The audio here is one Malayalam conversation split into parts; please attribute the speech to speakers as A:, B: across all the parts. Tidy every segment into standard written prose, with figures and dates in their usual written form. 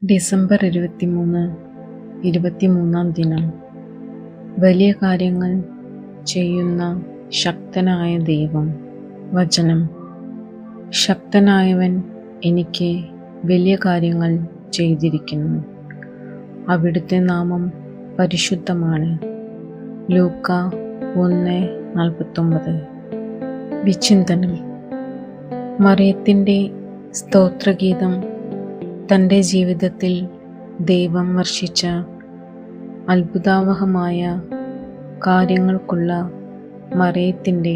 A: ഡിസംബർ 23 23-ാം ദിനം. വലിയ കാര്യങ്ങൾ ചെയ്യുന്ന ശക്തനായ ദൈവം. വചനം: ശക്തനായവൻ എനിക്ക് വലിയ കാര്യങ്ങൾ ചെയ്തിരിക്കുന്നു. അവിടുത്തെ നാമം പരിശുദ്ധമാണ്. ലൂക്ക 1:49. വിചിന്തനം: മറിയത്തിൻ്റെ സ്തോത്രഗീതം തൻ്റെ ജീവിതത്തിൽ ദൈവം വർഷിച്ച അത്ഭുതാവഹമായ കാര്യങ്ങൾക്കുള്ള മറിയത്തിൻ്റെ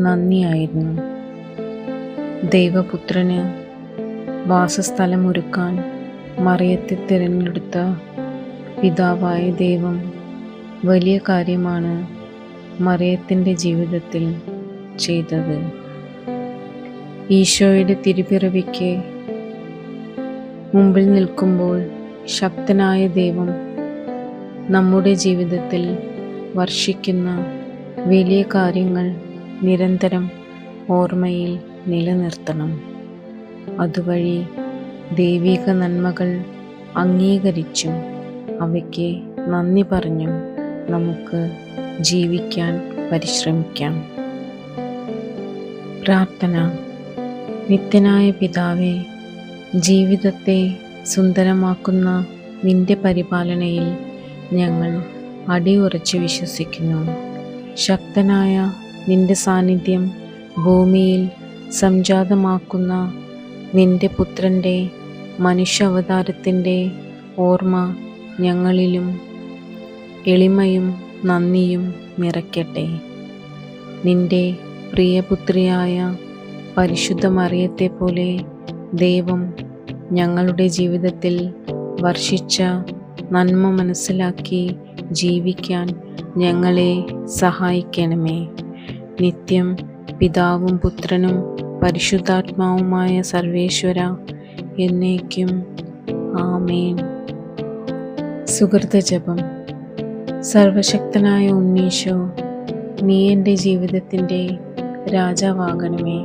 A: നന്ദിയായിരുന്നു. ദൈവപുത്രന് വാസസ്ഥലമൊരുക്കാൻ മറിയത്തെ തിരഞ്ഞെടുത്ത പിതാവായ ദൈവം വലിയ കാര്യമാണ് മറിയത്തിൻ്റെ ജീവിതത്തിൽ ചെയ്തത്. ഈശോയുടെ തിരുപ്പിറവിക്ക് മുമ്പിൽ നിൽക്കുമ്പോൾ ശക്തനായ ദൈവം നമ്മുടെ ജീവിതത്തിൽ വർഷിക്കുന്ന വലിയ കാര്യങ്ങൾ നിരന്തരം ഓർമ്മയിൽ നിലനിർത്തണം. അതുവഴി ദൈവിക നന്മകൾ അംഗീകരിച്ചും അവയ്ക്ക് നന്ദി പറഞ്ഞും നമുക്ക് ജീവിക്കാൻ പരിശ്രമിക്കാം. പ്രാർത്ഥന. നിത്യനായ പിതാവേ, ജീവിതത്തെ സുന്ദരമാക്കുന്ന നിന്റെ പരിപാലനയിൽ ഞങ്ങൾ അടിയുറച്ച് വിശ്വസിക്കുന്നു. ശക്തനായ നിന്റെ സാന്നിധ്യം ഭൂമിയിൽ സംജാതമാക്കുന്ന നിന്റെ പുത്രൻ്റെ മനുഷ്യാവതാരത്തിൻ്റെ ഓർമ്മ ഞങ്ങളിലും എളിമയും നന്ദിയും നിറയ്ക്കട്ടെ. നിന്റെ പ്രിയപുത്രിയായ പരിശുദ്ധ മറിയത്തെപ്പോലെ ദൈവം ഞങ്ങളുടെ ജീവിതത്തിൽ വർഷിച്ച നന്മ മനസ്സിലാക്കി ജീവിക്കാൻ ഞങ്ങളെ സഹായിക്കണമേ. നിത്യം പിതാവും പുത്രനും പരിശുദ്ധാത്മാവുമായ സർവേശ്വര, എന്നേക്കും ആമേൻ. സുഹൃത ജപം. സർവശക്തനായ ഉണ്ണീശോ, നീ എൻ്റെ ജീവിതത്തിൻ്റെ രാജാവാകണമേ.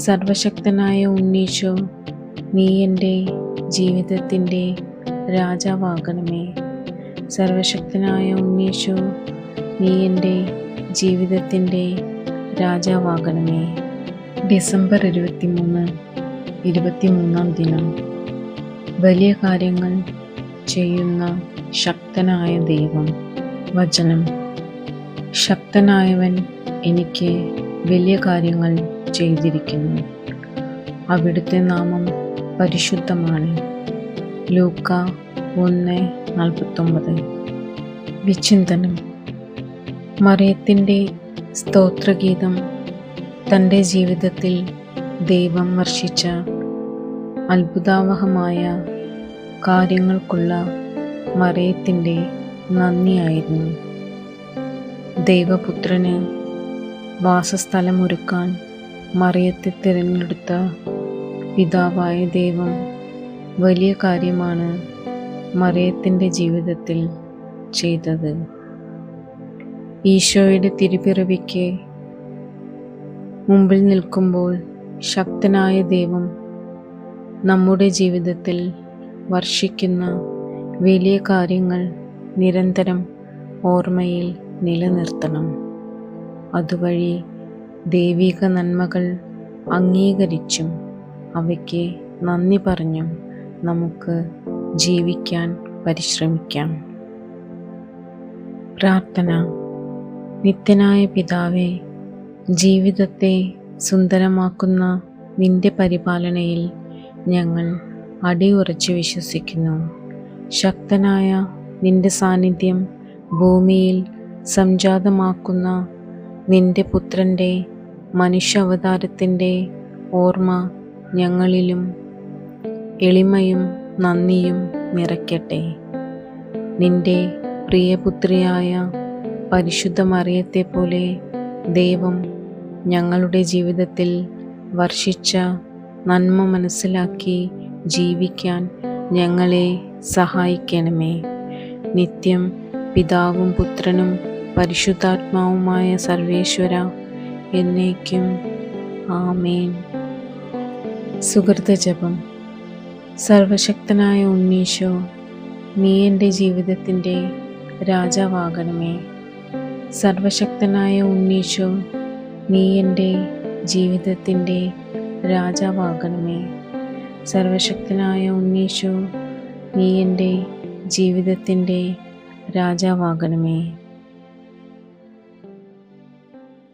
A: സർവശക്തനായ ഉണ്ണീശോ, നീ എൻ്റെ ജീവിതത്തിൻ്റെ രാജാവാകണമേ. സർവശക്തനായ ഉണ്ണീശോ, നീ എൻ്റെ ജീവിതത്തിൻ്റെ രാജാവാകണമേ. ഡിസംബർ 23 23-ാം ദിനം. വലിയ കാര്യങ്ങൾ ചെയ്യുന്ന ശക്തനായ ദൈവം. വചനം: ശക്തനായവൻ എനിക്ക് വലിയ കാര്യങ്ങൾ ചെയ്തിരിക്കുന്നു. അവിടുത്തെ നാമം പരിശുദ്ധമാണ്. ലൂക്ക 1:49. വിചിന്തനം: മറിയത്തിൻ്റെ സ്തോത്രഗീതം തൻ്റെ ജീവിതത്തിൽ ദൈവം വർഷിച്ച അത്ഭുതാവഹമായ കാര്യങ്ങൾക്കുള്ള മറിയത്തിൻ്റെ നന്ദിയായിരുന്നു. ദൈവപുത്രന് വാസസ്ഥലമൊരുക്കാൻ മറിയത്തെ തിരഞ്ഞെടുത്ത പിതാവായ ദൈവം വലിയ കാര്യമാണ് മറിയത്തിൻ്റെ ജീവിതത്തിൽ ചെയ്തത്. ഈശോയുടെ തിരുപ്പിറവിക്ക് മുമ്പിൽ നിൽക്കുമ്പോൾ ശക്തനായ ദൈവം നമ്മുടെ ജീവിതത്തിൽ വർഷിക്കുന്ന വലിയ കാര്യങ്ങൾ നിരന്തരം ഓർമ്മയിൽ നിലനിർത്തണം. അതുവഴി ദൈവിക നന്മകൾ അംഗീകരിച്ചും അവയ്ക്ക് നന്ദി പറഞ്ഞും നമുക്ക് ജീവിക്കാൻ പരിശ്രമിക്കാം. പ്രാർത്ഥന. നിത്യനായ പിതാവേ, ജീവിതത്തെ സുന്ദരമാക്കുന്ന നിന്റെ പരിപാലനയിൽ ഞങ്ങൾ അടിയുറച്ച് വിശ്വസിക്കുന്നു. ശക്തനായ നിന്റെ സാന്നിധ്യം ഭൂമിയിൽ സംജാതമാക്കുന്ന നിന്റെ പുത്രൻ്റെ മനുഷ്യാവതാരത്തിൻ്റെ ഓർമ്മ ഞങ്ങളിലും എളിമയും നന്ദിയും നിറയ്ക്കട്ടെ. നിന്റെ പ്രിയപുത്രിയായ പരിശുദ്ധ മറിയത്തെപ്പോലെ ദൈവം ഞങ്ങളുടെ ജീവിതത്തിൽ വർഷിച്ച നന്മ മനസ്സിലാക്കി ജീവിക്കാൻ ഞങ്ങളെ സഹായിക്കണമേ. നിത്യം പിതാവും പുത്രനും പരിശുദ്ധാത്മാവുമായ സർവേശ്വര, എന്നേക്കും ആമേൻ. സുഹൃത ജപം. സർവശക്തനായ ഉണ്ണീശോ, നീ എൻ്റെ ജീവിതത്തിൻ്റെ രാജാവാകണമേ. സർവശക്തനായ ഉണ്ണീശോ, നീ എൻ്റെ ജീവിതത്തിൻ്റെ രാജാവാകണമേ. സർവശക്തനായ ഉണ്ണീശോ, നീ എൻ്റെ ജീവിതത്തിൻ്റെ രാജാവാകണമേ.